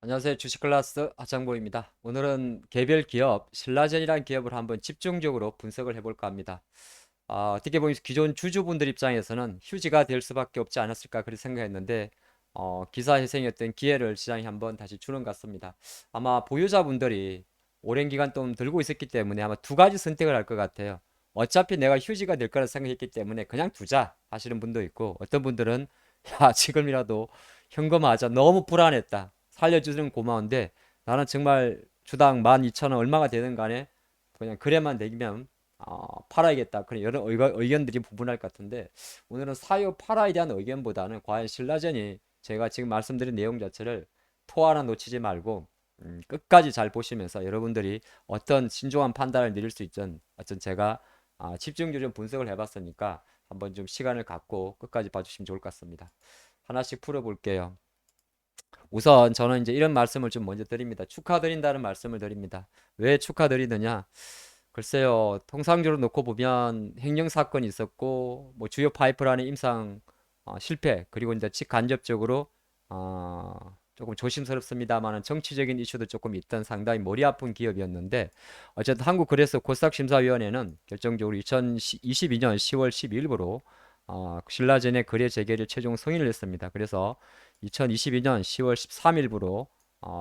안녕하세요. 주식클래스 하창보입니다. 오늘은 개별 기업 신라젠이라는 기업을 한번 집중적으로 분석을 해볼까 합니다. 어떻게 보면 기존 주주분들 입장에서는 휴지가 될 수밖에 없지 않았을까 그렇게 생각했는데 기사 회생의 어떤 기회를 시장이 한번 다시 주는 것 같습니다. 아마 보유자분들이 오랜 기간 동안 들고 있었기 때문에 아마 두 가지 선택을 할 것 같아요. 어차피 내가 휴지가 될 거라 생각했기 때문에 그냥 두자 하시는 분도 있고, 어떤 분들은 야, 지금이라도 현금화하자, 너무 불안했다, 살려주시면 고마운데 나는 정말 주당 12,000원 얼마가 되든 간에 그냥 그래만 되면 팔아야겠다, 그런 여러 의견들이 부분할 것 같은데, 오늘은 사유 팔아에 대한 의견보다는 과연 신라젠이 제가 지금 말씀드린 내용 자체를 토 하나 놓치지 말고 끝까지 잘 보시면서 여러분들이 어떤 신중한 판단을 내릴 수 있든, 어떤 제가 집중적으로 좀 분석을 해봤으니까 한번 좀 시간을 갖고 끝까지 봐주시면 좋을 것 같습니다. 하나씩 풀어볼게요. 우선 저는 이제 이런 말씀을 좀 먼저 드립니다. 축하드린다는 말씀을 드립니다. 왜 축하드리느냐? 글쎄요, 통상적으로 놓고 보면 횡령 사건이 있었고, 뭐 주요 파이프라인 임상 실패, 그리고 이제 직간접적으로 조금 조심스럽습니다만은 정치적인 이슈도 조금 있던 상당히 머리 아픈 기업이었는데, 어쨌든 한국거래소 코스닥심사위원회는 결정적으로 2022년 10월 12일부로 신라젠의 거래 재개를 최종 승인을 했습니다. 그래서 2022년 10월 13일부로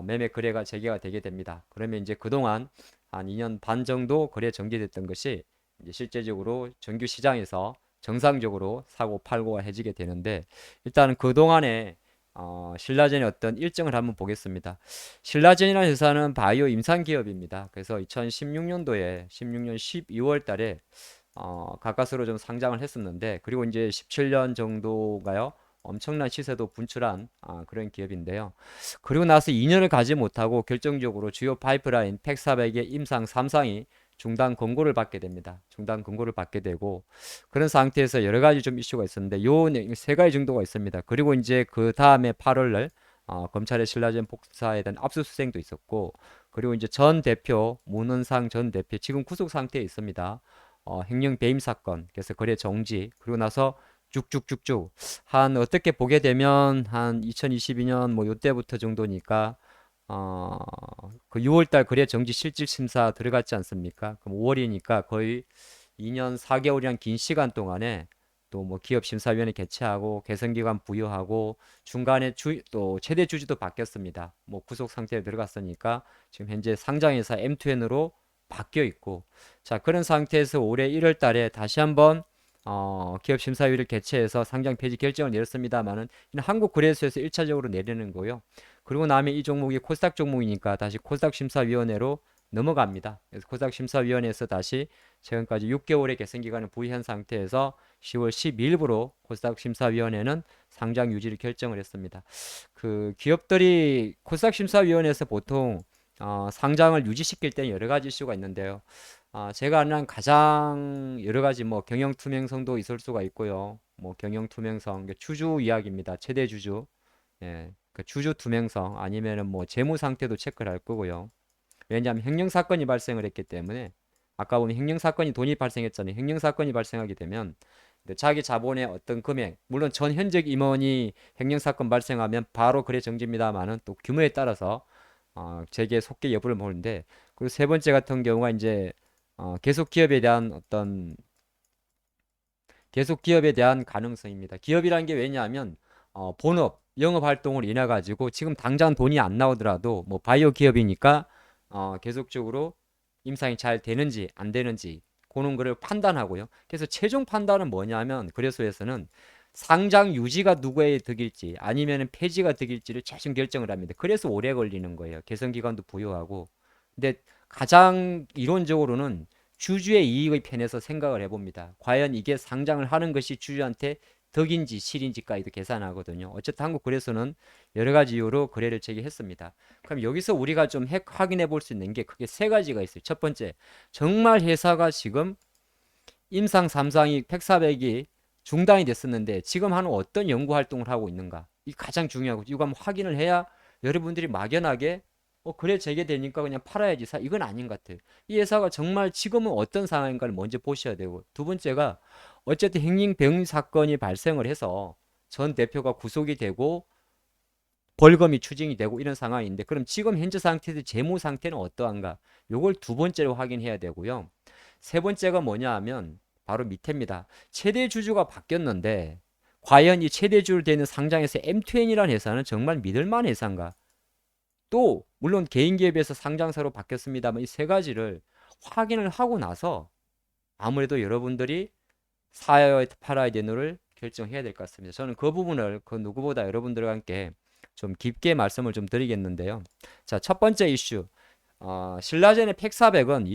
매매 거래가 재개가 되게 됩니다. 그러면 이제 그동안 한 2년 반 정도 거래 정지됐던 것이 이제 실제적으로 정규 시장에서 정상적으로 사고 팔고가 해지게 되는데, 일단은 그동안에 신라젠의 어떤 일정을 한번 보겠습니다. 신라젠이라는 회사는 바이오 임상 기업입니다. 그래서 2016년도에 16년 12월 달에 가까스로 좀 상장을 했었는데, 그리고 이제 17년 정도가요 엄청난 시세도 분출한 그런 기업인데요. 그리고 나서 2년을 가지 못하고 결정적으로 주요 파이프라인 팩400의 임상 3상이 중단 권고를 받게 됩니다. 중단 권고를 받게 되고, 그런 상태에서 여러 가지 좀 이슈가 있었는데 요 세 가지 정도가 있습니다. 그리고 이제 그 다음에 8월 날 검찰의 신라젠 복사에 대한 압수수색도 있었고, 그리고 이제 전 대표 문은상 전 대표 지금 구속 상태에 있습니다. 횡령 배임 사건, 그래서 거래 정지, 그리고 나서 쭉쭉쭉쭉 한 어떻게 보게 되면 한 2022년 뭐 요때부터 정도니까 어, 그 6월달 거래 정지 실질 심사 들어갔지 않습니까? 그럼 5월이니까 거의 2년 4개월이란 긴 시간 동안에 또 뭐 기업 심사위원회 개최하고 개선기관 부여하고 중간에 또 최대 주주도 바뀌었습니다. 뭐 구속 상태에 들어갔으니까 지금 현재 상장회사 M2N으로 바뀌어 있고, 자, 그런 상태에서 올해 1월 달에 다시 한번 기업 심사위를 개최해서 상장 폐지 결정을 내렸습니다만은 한국 거래소에서 1차적으로 내리는 거고요. 그리고 나면 이 종목이 코스닥 종목이니까 다시 코스닥 심사위원회로 넘어갑니다. 그래서 코스닥 심사위원회에서 다시 최근까지 6개월의 개선 기간을 부여한 상태에서 10월 12일부로 코스닥 심사위원회는 상장 유지를 결정을 했습니다. 그 기업들이 코스닥 심사위원회에서 보통 상장을 유지시킬 때는 여러 가지 이슈가 있는데요. 제가 아는 한 가장 여러 가지 뭐 경영 투명성도 있을 수가 있고요. 뭐 경영 투명성, 주주 이야기입니다. 최대 주주, 예, 그 주주 투명성 아니면은 뭐 재무 상태도 체크를 할 거고요. 왜냐하면 횡령 사건이 발생을 했기 때문에, 아까 보면 횡령 사건이 돈이 발생했잖아요. 횡령 사건이 발생하게 되면 자기 자본의 어떤 금액, 물론 전 현직 임원이 횡령 사건 발생하면 바로 거래 정지입니다만은 또 규모에 따라서 재계 속개 여부를 보는데, 그리고 세 번째 같은 경우가 이제 계속 기업에 대한 어떤 계속 기업에 대한 가능성입니다. 기업이라는 게 왜냐하면 본업 영업 활동을 인해 가지고 지금 당장 돈이 안 나오더라도 뭐 바이오 기업이니까 계속적으로 임상이 잘 되는지 안 되는지 그런 거를 판단하고요. 그래서 최종 판단은 뭐냐면 거래소에서는 상장 유지가 누구의 득일지 아니면 폐지가 득일지를 최종 결정을 합니다. 그래서 오래 걸리는 거예요. 개선 기간도 부여하고. 근데 가장 이론적으로는 주주의 이익의 편에서 생각을 해봅니다. 과연 이게 상장을 하는 것이 주주한테 덕인지 실인지까지도 계산하거든요. 어쨌든 한국 거래소는 여러 가지 이유로 거래를 재개했습니다. 그럼 여기서 우리가 좀 확인해 볼 수 있는 게 크게 세 가지가 있어요. 첫 번째, 정말 회사가 지금 임상 3상이 팩400이 중단이 됐었는데 지금 하는 어떤 연구 활동을 하고 있는가? 이 가장 중요하고, 이거 한번 확인을 해야 여러분들이 막연하게 그래 재개되니까 그냥 팔아야지 이건 아닌 것 같아요. 이 회사가 정말 지금은 어떤 상황인가를 먼저 보셔야 되고, 두 번째가 어쨌든 행ring 병 사건이 발생을 해서 전 대표가 구속이 되고 벌금이 추징이 되고 이런 상황인데, 그럼 지금 현재 상태에서 재무 상태는 어떠한가? 요걸 두 번째로 확인해야 되고요. 세 번째가 뭐냐 하면 바로 밑에입니다. 최대 주주가 바뀌었는데 과연 이 최대 주주로 되는 상장에서 M2N이라는 회사는 정말 믿을 만한 회사인가? 또 물론 개인 기업에서 상장사로 바뀌었습니다만 이 세 가지를 확인을 하고 나서 아무래도 여러분들이 사야 팔아야 되는를 결정해야 될 것 같습니다. 저는 그 부분을 그 누구보다 여러분들과 함께 좀 깊게 말씀을 좀 드리겠는데요. 자, 첫 번째 이슈. 신라젠의 팩400은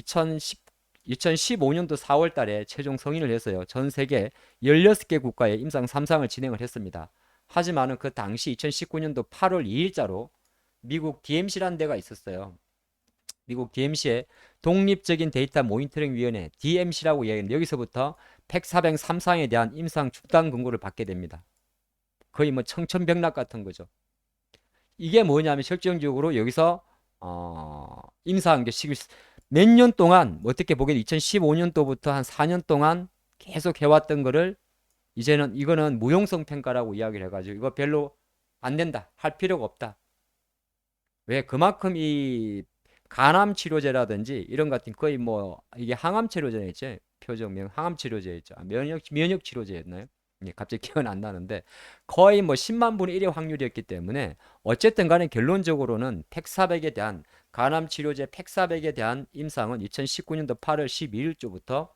2015년도 4월 달에 최종 승인을 했어요. 전 세계 16개 국가에 임상 3상을 진행을 했습니다. 하지만은 그 당시 2019년도 8월 2일자로 미국 DMC라는 데가 있었어요. 미국 DMC의 독립적인 데이터 모니터링 위원회 DMC라고 이야기하는데, 여기서부터 팩400 3상에 대한 임상 중단 권고를 받게 됩니다. 거의 뭐 청천벽력 같은 거죠. 이게 뭐냐면 실질적으로 여기서 임상 시기 몇 년 동안 어떻게 보게 2015년도부터 한 4년 동안 계속 해왔던 거를 이제는 이거는 무용성 평가라고 이야기를 해가지고 이거 별로 안 된다, 할 필요가 없다. 왜? 그만큼 이 간암 치료제라든지 이런 같은 거의 뭐 이게 항암 치료제였죠. 표정명 항암 치료제였죠. 면역 치료제였나요? 예, 갑자기 기억은 안 나는데 거의 뭐 10만 분의 1의 확률이었기 때문에 어쨌든 간에 결론적으로는 팩400에 대한 간암 치료제 팩400에 대한 임상은 2019년도 8월 12일조부터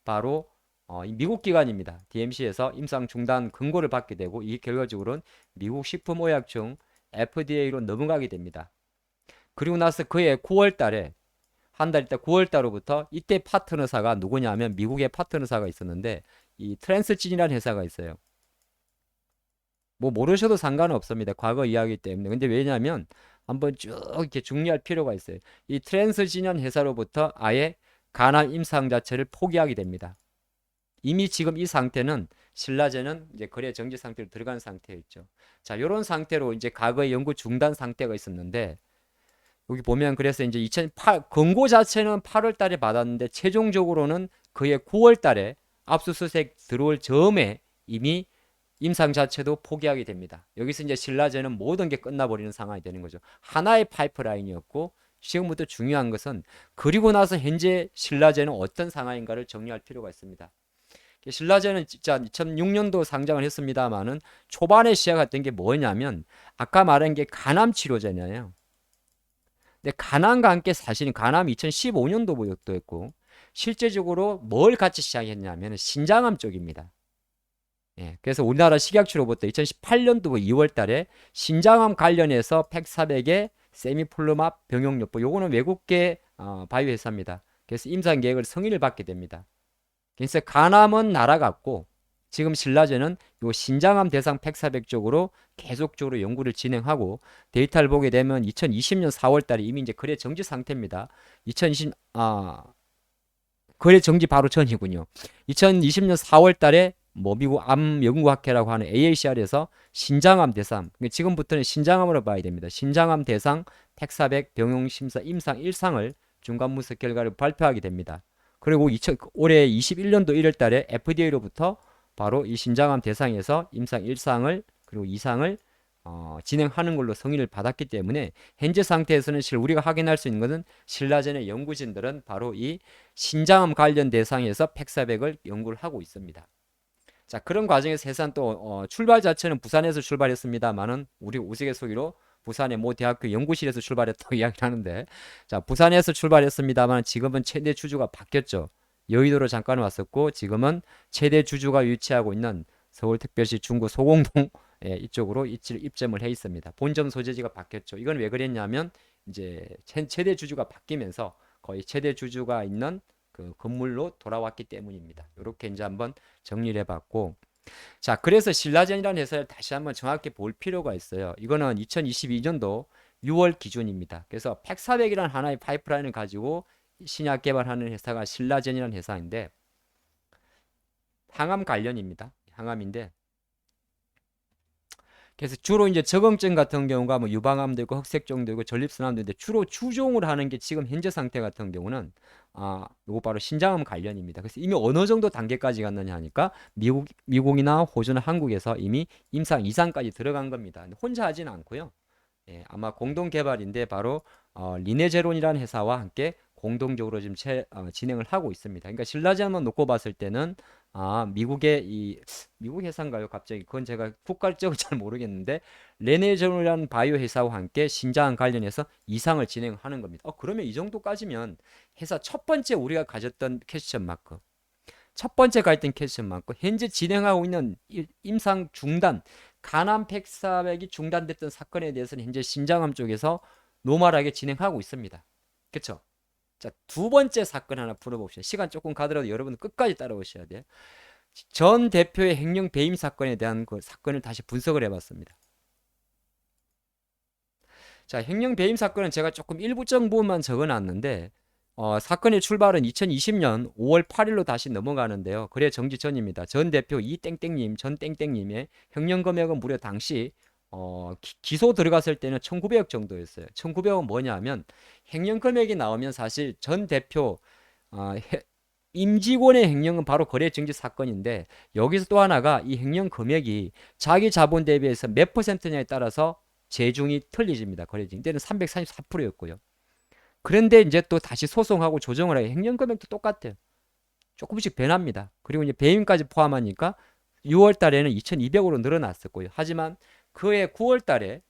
바로 미국 기관입니다. DMC에서 임상 중단 권고를 받게 되고 이 결과적으로는 미국 식품의약청 FDA로 넘어가게 됩니다. 그리고 나서 그해 9월 달에 한 달 있다 9월 달로부터 이때 파트너사가 누구냐면 미국의 파트너사가 있었는데 이 트랜스진이라는 회사가 있어요. 뭐 모르셔도 상관은 없습니다. 과거 이야기 때문에. 근데 왜냐하면 한번 쭉 이렇게 정리할 필요가 있어요. 이 트랜스진이라는 회사로부터 아예 간암 임상 자체를 포기하게 됩니다. 이미 지금 이 상태는 신라젠은 이제 거래 정지 상태로 들어간 상태였죠. 자, 이런 상태로 이제 과거에 연구 중단 상태가 있었는데 여기 보면 그래서 이제 2008 권고 자체는 8월 달에 받았는데 최종적으로는 그해 9월 달에 압수수색 들어올 즈음에 이미 임상 자체도 포기하게 됩니다. 여기서 이제 신라젠은 모든 게 끝나버리는 상황이 되는 거죠. 하나의 파이프라인이었고 지금부터 중요한 것은 그리고 나서 현재 신라젠은 어떤 상황인가를 정리할 필요가 있습니다. 신라젠은 진짜 2006년도 상장을 했습니다만은 초반에 시작했던 게 뭐냐면 아까 말한 게 간암 치료제잖아요. 근데 간암과 함께 사실은 간암 2015년도부터 했고 실제적으로 뭘 같이 시작했냐면 신장암 쪽입니다. 예, 그래서 우리나라 식약처로부터 2018년도 2월 달에 신장암 관련해서 팩400의 세미플루맙 병용요법 요거는 외국계 바이오 회사입니다. 그래서 임상 계획을 승인을 받게 됩니다. 그래서 간암은 날아갔고 지금 신라젠은 요 신장암 대상 팩400 쪽으로 계속적으로 연구를 진행하고 데이터를 보게 되면 2020년 4월 달에 이미 이제 거래 정지 상태입니다. 2020 거래 정지 바로 전이군요. 2020년 4월 달에 뭐 미국 암연구학회라고 하는 AACR에서 신장암 대상, 지금부터는 신장암으로 봐야 됩니다. 신장암 대상 팩400 병용심사 임상 1상을 중간 분석 결과를 발표하게 됩니다. 그리고 올해 21년도 1월 달에 FDA로부터 바로 이 신장암 대상에서 임상 1상을 그리고 2상을 진행하는 걸로 승인을 받았기 때문에 현재 상태에서는 우리가 확인할 수 있는 것은 신라젠의 연구진들은 바로 이 신장암 관련 대상에서 팩400을 연구를 하고 있습니다. 자, 그런 과정에서 해산 또 출발 자체는 부산에서 출발했습니다만은 우리 우스갯소리로 부산의 모 대학교 연구실에서 출발했다고 이야기를 하는데, 자, 부산에서 출발했습니다만 지금은 최대 주주가 바뀌었죠. 여의도로 잠깐 왔었고 지금은 최대 주주가 위치하고 있는 서울특별시 중구 소공동 이쪽으로 입점을 해 있습니다. 본점 소재지가 바뀌었죠. 이건 왜 그랬냐면 이제 최대 주주가 바뀌면서 거의 최대 주주가 있는 그 건물로 돌아왔기 때문입니다. 이렇게 이제 한번 정리를 해봤고, 자, 그래서 신라젠이라는 회사를 다시 한번 정확히 볼 필요가 있어요. 이거는 2022년도 6월 기준입니다. 그래서 팩400이라는 하나의 파이프라인을 가지고 신약 개발하는 회사가 신라젠이라는 회사인데 항암 관련입니다. 항암인데 그래서 주로 이제 적응증 같은 경우가 뭐 유방암도 있고 흑색종도 있고 전립선암도 있는데 주로 추종을 하는 게 지금 현재 상태 같은 경우는 요거 바로 신장암 관련입니다. 그래서 이미 어느 정도 단계까지 갔느냐 하니까 미국이나 호주나 한국에서 이미 임상 2상까지 들어간 겁니다. 혼자 하진 않고요. 예, 아마 공동 개발인데 바로 리네제론이라는 회사와 함께 공동적으로 지금 진행을 하고 있습니다. 그러니까 신라젠만 놓고 봤을 때는 미국의 미국 회사인가요? 갑자기 그건 제가 국가적으로 잘 모르겠는데 리네제론이라는 바이오 회사와 함께 신장 관련해서 이상을 진행하는 겁니다. 그러면 이 정도까지면 회사 첫 번째 우리가 가졌던 퀘스천 마크, 첫 번째 갈등 퀘스천 마크, 현재 진행하고 있는 임상 중단, 간암 팩사백이 중단됐던 사건에 대해서는 현재 신장암 쪽에서 노멀하게 진행하고 있습니다. 그쵸? 자, 두 번째 사건 하나 풀어봅시다. 시간 조금 가더라도 여러분 끝까지 따라오셔야 돼요. 전 대표의 횡령 배임 사건에 대한 그 사건을 다시 분석을 해봤습니다. 자, 횡령 배임 사건은 제가 조금 일부적 부분만 적어놨는데 사건의 출발은 2020년 5월 8일로 다시 넘어가는데요. 거래 정지 전입니다. 전 대표 이땡땡님, 전 땡땡님의 횡령 금액은 무려 당시 기소 들어갔을 때는 1,900억 정도였어요. 1,900억은 뭐냐면 횡령 금액이 나오면 사실 전 대표 임직원의 횡령은 바로 거래 정지 사건인데 여기서 또 하나가 이 횡령 금액이 자기 자본 대비해서 몇 퍼센트냐에 따라서 재중이 틀리집니다. 거래 정지 때는 344%였고요. 그런데 이제 또 다시 소송하고 조정을 하게 횡령 금액도 똑같아요. 조금씩 변합니다. 그리고 이제 배임까지 포함하니까 6월 달에는 2,200으로 늘어났었고요. 하지만 그해 9월 달에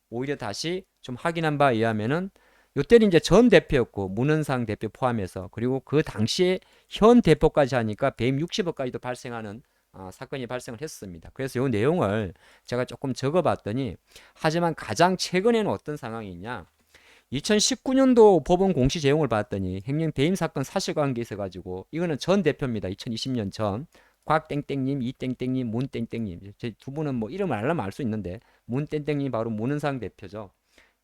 오히려 다시 좀 확인한 바에 의하면은 요때는 이제 전 대표였고 문은상 대표 포함해서 그리고 그 당시에 현 대표까지 하니까 배임 60억까지도 발생하는 사건이 발생을 했습니다. 그래서 요 내용을 제가 조금 적어봤더니 하지만 가장 최근에는 어떤 상황이 있냐? 2019년도 법원 공시 제용을 봤더니 횡령 배임 사건 사실관계 있어가지고 이거는 전 대표입니다. 2020년 전 곽땡땡님, 이땡땡님, 문땡땡님 제 두 분은 뭐 이름을 알려면 알 수 있는데 문땡땡님 바로 문은상 대표죠.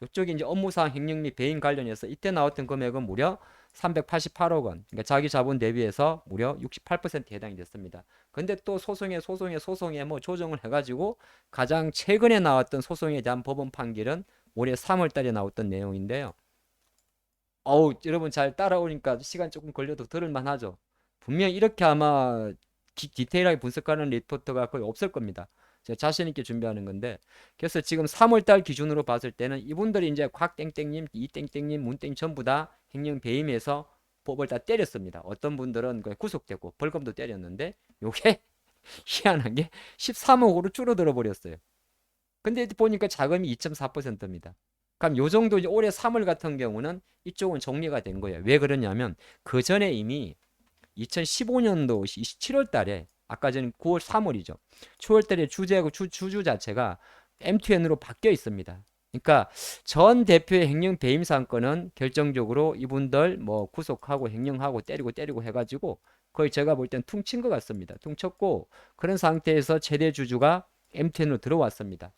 이쪽이 이제 업무상 횡령 및 배임 관련해서 이때 나왔던 금액은 무려 388억 원. 그러니까 자기 자본 대비해서 무려 68%에 해당이 됐습니다. 근데 또 소송에 뭐 조정을 해가지고 가장 최근에 나왔던 소송에 대한 법원 판결은 올해 3월 달에 나왔던 내용인데요. 여러분 잘 따라오니까 시간 조금 걸려도 들을만 하죠. 분명 이렇게 아마 디테일하게 분석하는 리포터가 거의 없을 겁니다. 제가 자신 있게 준비하는 건데. 그래서 지금 3월 달 기준으로 봤을 때는 이분들이 이제 곽땡땡님, 이땡땡님, 문땡 전부 다 횡령 배임해서 법을 다 때렸습니다. 어떤 분들은 구속되고 벌금도 때렸는데 요게 희한한 게 13억으로 줄어들어 버렸어요. 근데 보니까 자금이 2.4%입니다. 그럼 요 정도 이제 올해 3월 같은 경우는 이쪽은 정리가 된 거예요. 왜 그러냐면 그 전에 이미 2015년도 7월 달에 아까 전 9월 3월이죠. 9월 달에 주제하고 주주 자체가 M2N으로 바뀌어 있습니다. 그러니까 전 대표의 횡령 배임 사건은 결정적으로 이분들 뭐 구속하고 횡령하고 때리고 해가지고 거의 제가 볼 땐 퉁친 것 같습니다. 퉁쳤고 그런 상태에서 최대 주주가 M2N으로 들어왔습니다.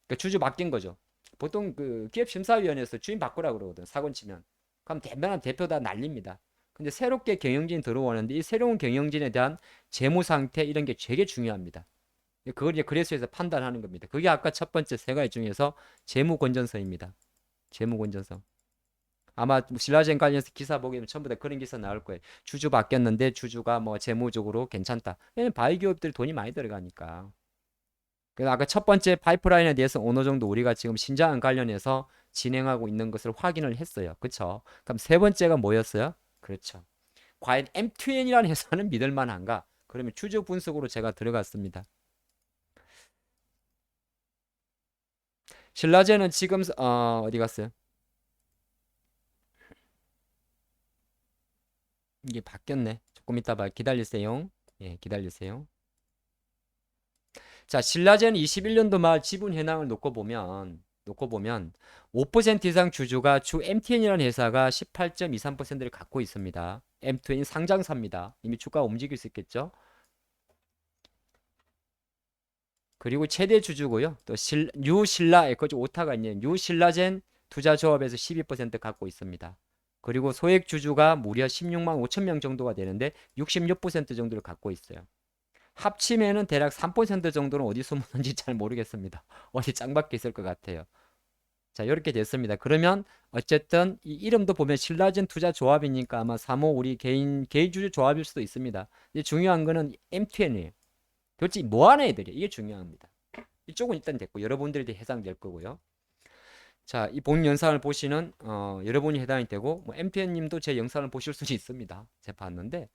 그러니까 주주 바뀐 거죠. 보통 그 기업심사위원회에서 주인 바꾸라 그러거든. 사건 치면. 그럼 대변한 대표 다 날립니다. 근데 새롭게 경영진 들어오는데 이 새로운 경영진에 대한 재무 상태 이런 게 되게 중요합니다. 그걸 이제 그래서에서 판단하는 겁니다. 그게 아까 첫 번째 세 가지 중에서 재무 건전성입니다. 재무 건전성. 아마 신라젠 관련해서 기사 보게 되면 전부 다 그런 기사 나올 거예요. 주주 바뀌었는데 주주가 뭐 재무적으로 괜찮다. 왜냐면 바이기업들이 돈이 많이 들어가니까. 그래서 아까 첫 번째 파이프라인에 대해서 어느 정도 우리가 지금 신장 관련해서 진행하고 있는 것을 확인을 했어요. 그렇죠? 그럼 세 번째가 뭐였어요? 그렇죠. 과연 M2N이라는 회사는 믿을 만한가? 그러면 추적 분석으로 제가 들어갔습니다. 신라제는 지금 어디 갔어요? 이게 바뀌었네. 조금 이따 봐. 기다리세요. 예, 기다리세요. 자, 신라제는 21년도 말 지분 현황을 놓고 보면 5% 이상 주주가 주 MTN이라는 회사가 18.23%를 갖고 있습니다. M2N 상장사입니다. 이미 주가가 움직일 수 있겠죠? 그리고 최대 주주고요. 또 뉴신라 에코즈 오타가 있는 뉴신라젠 투자조합에서 12% 갖고 있습니다. 그리고 소액 주주가 무려 16만 5천 명 정도가 되는데 66% 정도를 갖고 있어요. 합치면은 대략 3% 정도는 어디 숨었는지 잘 모르겠습니다. 어디 짱밖에 있을 것 같아요. 자, 이렇게 됐습니다. 그러면 어쨌든 이 이름도 보면 신라젠 투자 조합이니까 아마 사모 우리 개인 주주 조합일 수도 있습니다. 이제 중요한 거는 M2N이에요. 도대체 뭐 하는 애들이 이게 중요합니다. 이쪽은 일단 됐고 여러분들이 해당될 거고요. 자, 이 본 영상을 보시는 여러분이 해당이 되고 뭐 MTN님도 제 영상을 보실 수는 있습니다. 제가 봤는데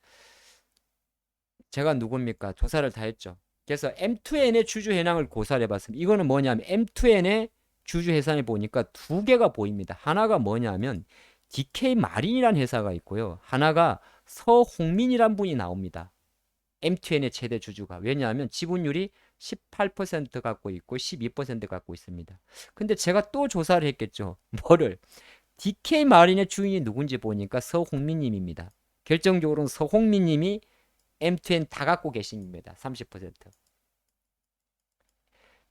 제가 누굽니까? 조사를 다 했죠. 그래서 M2N의 주주 현황을 고사를 해봤습니다. 이거는 뭐냐면 M2N의 주주 해상에 보니까 두 개가 보입니다. 하나가 뭐냐면 DK 마린이라는 회사가 있고요. 하나가 서홍민이란 분이 나옵니다. M2N의 최대 주주가. 왜냐하면 지분율이 18% 갖고 있고 12% 갖고 있습니다. 근데 제가 또 조사를 했겠죠. 뭐를? DK 마린의 주인이 누군지 보니까 서홍민님입니다. 결정적으로는 서홍민님이 M2N 다 갖고 계십니다. 30%.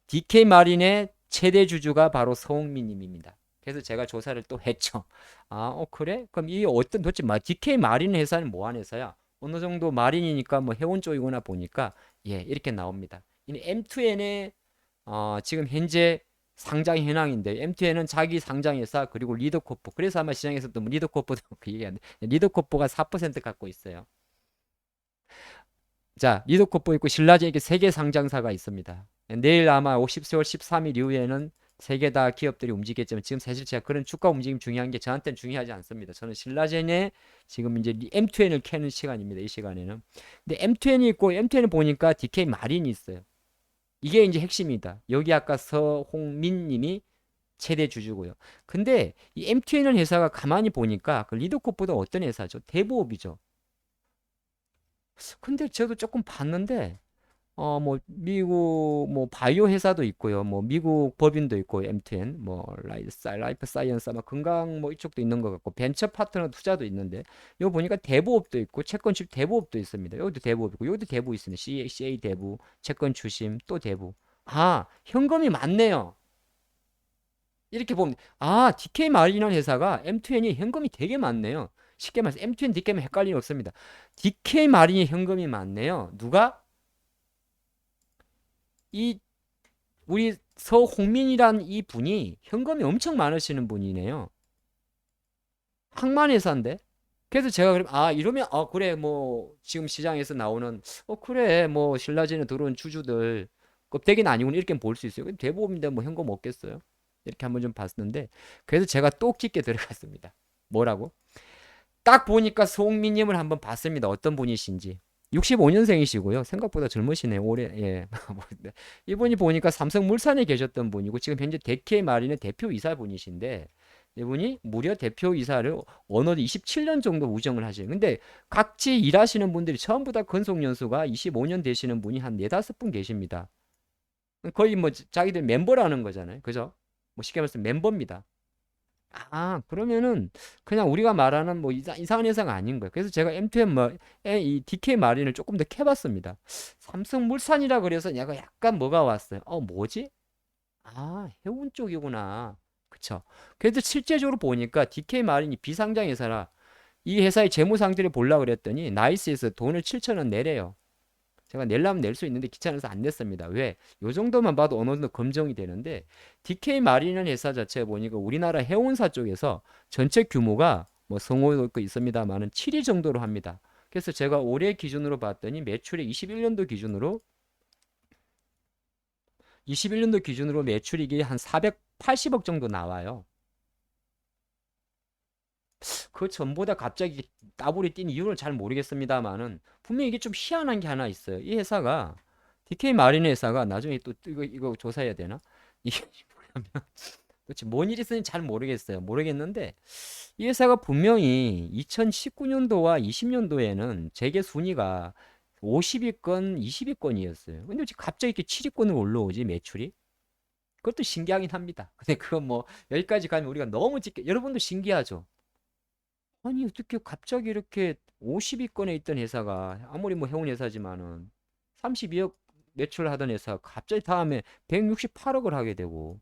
DK 마린의 최대 주주가 바로 서홍민님입니다. 그래서 제가 조사를 또 했죠. 아, 그래? 그럼 이 어떤 도대체 DK 마린 회사는 뭐 하는 회사야? 어느 정도 마린이니까 뭐 해운 쪽이구나 보니까 예, 이렇게 나옵니다. 이 M2N의 지금 현재 상장 현황인데 M2N은 자기 상장회사 그리고 리더코프 그래서 아마 시장에서도 뭐 리더코프도 그 얘기하는데 리더코프가 4% 갖고 있어요. 자, 리더코프 있고 신라젠 이렇게 세 개 상장사가 있습니다. 내일 아마 10월 13일 이후에는 세 개 다 기업들이 움직이겠지만 지금 사실 제가 그런 주가 움직임 중요한 게 저한테는 중요하지 않습니다. 저는 신라젠에 지금 이제 M2N을 캐는 시간입니다. 이 시간에는. 근데 M2N이 있고 M2N 보니까 DK 마린이 있어요. 이게 이제 핵심이다. 여기 아까 서홍민 님이 최대 주주고요. 근데 이 M2N 회사가 가만히 보니까 그 리더코프도 어떤 회사죠? 대부업이죠. 근데 저도 조금 봤는데 뭐 미국 뭐 바이오 회사도 있고요. 뭐 미국 법인도 있고 M10 뭐 라이프 사이언스 뭐 건강 뭐 이쪽도 있는 것 같고 벤처 파트너 투자도 있는데 이거 보니까 대부업도 있고 채권 집 대부업도 있습니다. 여기도 대부업이고 여기도 대부 있습니다. CA 대부, 채권 주심 또 대부. 아, 현금이 많네요. 이렇게 보면 DK 마린이라는 회사가 M2N이 현금이 되게 많네요. 쉽게 말해서 M2N, DK는 헷갈림 없습니다. DK 마린이 현금이 많네요. 누가? 이 우리 서홍민이란 이 분이 현금이 엄청 많으시는 분이네요. 항만회사인데. 그래서 제가 그럼 이러면 그래 뭐 지금 시장에서 나오는 그래 뭐 신라젠에 들어온 주주들 껍데기는 아니구나 이렇게 볼 수 있어요. 대부분인데 뭐 현금 없겠어요? 이렇게 한번 좀 봤는데 그래서 제가 또 깊게 들어갔습니다. 뭐라고? 딱 보니까 송민님을 한번 봤습니다. 어떤 분이신지. 65년생이시고요. 생각보다 젊으시네요. 올해 예. 이분이 보니까 삼성물산에 계셨던 분이고 지금 현재 데케 마린의 대표이사분이신데 이분이 무려 대표이사를 원어도 27년 정도 우정을 하시요 근데 각지 일하시는 분들이 전부 다 근속 연수가 25년 되시는 분이 한 4-5분 계십니다. 거의 뭐 자기들 멤버라는 거잖아요. 그죠? 뭐 쉽게 말해서 멤버입니다. 그러면은 그냥 우리가 말하는 뭐 이상한 회사가 아닌 거예요. 그래서 제가 M2M 이 DK 마린을 조금 더 캐봤습니다. 삼성물산이라 그래서 약간 뭐가 왔어요. 뭐지? 해운 쪽이구나. 그쵸? 그래도 실제적으로 보니까 DK 마린이 비상장 회사라 이 회사의 재무 상태를 보려고 그랬더니 나이스에서 돈을 7천원 내래요. 제가 낼라면 낼 수 있는데 귀찮아서 안 냈습니다. 왜? 요 정도만 봐도 어느 정도 검증이 되는데 DK 마린이라는 회사 자체에 보니까 우리나라 해운사 쪽에서 전체 규모가 뭐 성호도 있습니다만은 7위 정도로 합니다. 그래서 제가 올해 기준으로 봤더니 매출이 21년도 기준으로 매출이익이 한 480억 정도 나와요. 그 전보다 갑자기 따블이 뛴 이유를 잘 모르겠습니다만은 분명히 이게 좀 희한한 게 하나 있어요. 이 회사가 DK 마린 회사가 나중에 또 이거 조사해야 되나? 이게 뭐냐면 도대체 뭔 일이 있었는지 잘 모르겠어요. 모르겠는데 이 회사가 분명히 2019년도와 20년도에는 재계 순위가 50위권, 20위권이었어요. 근데 지금 갑자기 이렇게 7위권으로 올라오지 매출이? 그것도 신기하긴 합니다. 근데 그건 뭐 여기까지 가면 우리가 너무 여러분도 신기하죠? 아니 어떻게 갑자기 이렇게 50위권에 있던 회사가 아무리 뭐 해운 회사지만은 32억 매출하던 회사가 갑자기 다음에 168억을 하게 되고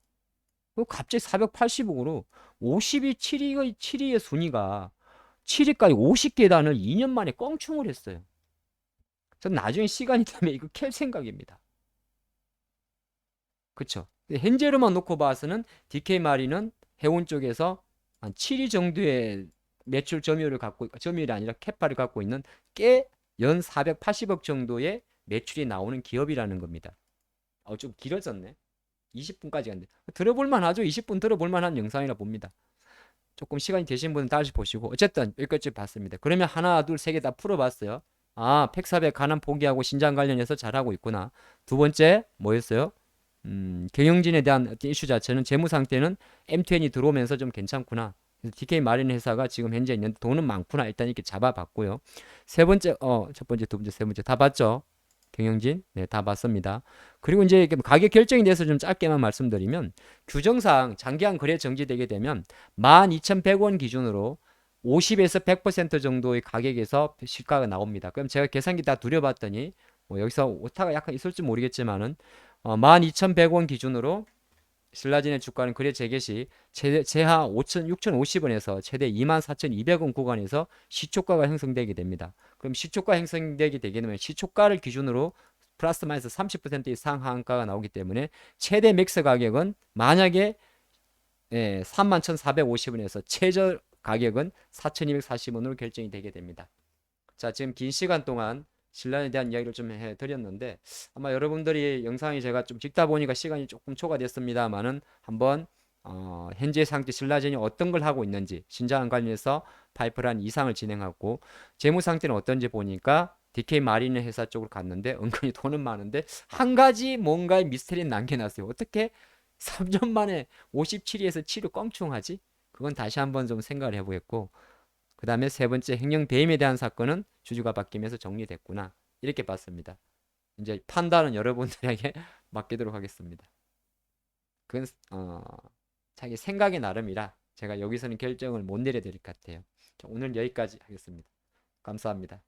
그 갑자기 480억으로 50위 7위의 순위가 7위까지 50계단을 2년 만에 껑충을 했어요. 전 나중에 시간이 되면 이거 캘 생각입니다. 그쵸? 현재로만 놓고 봐서는 DK 마린은 해운 쪽에서 한 7위 정도의 매출 점유율이 아니라 캐파를 갖고 있는 꽤 연 480억 정도의 매출이 나오는 기업이라는 겁니다. 좀 길어졌네. 20분까지 간대. 들어볼만 하죠. 20분 들어볼만 한 영상이라 봅니다. 조금 시간이 되신 분은 다시 보시고 어쨌든 여기까지 봤습니다. 그러면 하나 둘 세 개 다 풀어봤어요. 아 팩삽에 간암 포기하고 신장 관련해서 잘하고 있구나. 두 번째 뭐였어요? 경영진에 대한 어떤 이슈 자체는 재무 상태는 M10이 들어오면서 좀 괜찮구나. 그래서 DK 마린 회사가 지금 현재 있는데 돈은 많구나. 일단 이렇게 잡아봤고요. 세 번째, 첫 번째, 두 번째, 세 번째 다 봤죠? 경영진? 네, 다 봤습니다. 그리고 이제 가격 결정에 대해서 좀 짧게만 말씀드리면 규정상 장기한 거래 정지되게 되면 12,100원 기준으로 50에서 100% 정도의 가격에서 시가가 나옵니다. 그럼 제가 계산기 다 두려봤더니 뭐 여기서 오타가 약간 있을지 모르겠지만은 12,100원 기준으로 신라진의 주가는 거래 재개 시 제하 6,050원에서 최대 24,200원 구간에서 시초가가 형성되게 됩니다. 그럼 시초가 형성되게 되게 되면 시초가를 기준으로 플러스 마이너스 30%의 상한가가 나오기 때문에 최대 맥스 가격은 만약에 31,450원에서 최저 가격은 4,240원으로 결정이 되게 됩니다. 자, 지금 긴 시간 동안 신란에 대한 이야기를 좀 해드렸는데 아마 여러분들이 영상이 제가 좀 찍다 보니까 시간이 조금 초과됐습니다만은 한번 현재 상태 신라젠이 어떤 걸 하고 있는지 신장 관련해서 파이프라인 이상을 진행하고 재무 상태는 어떤지 보니까 DK 마리는 회사 쪽으로 갔는데 은근히 돈은 많은데 한 가지 뭔가의 미스터리는 남겨놨어요. 어떻게 3년 만에 57위에서 7위 껑충하지? 그건 다시 한번 좀 생각을 해보겠고 그 다음에 세 번째 횡령 배임에 대한 사건은 주주가 바뀌면서 정리됐구나. 이렇게 봤습니다. 이제 판단은 여러분들에게 맡기도록 하겠습니다. 그건 자기 생각의 나름이라 제가 여기서는 결정을 못 내려드릴 것 같아요. 오늘 여기까지 하겠습니다. 감사합니다.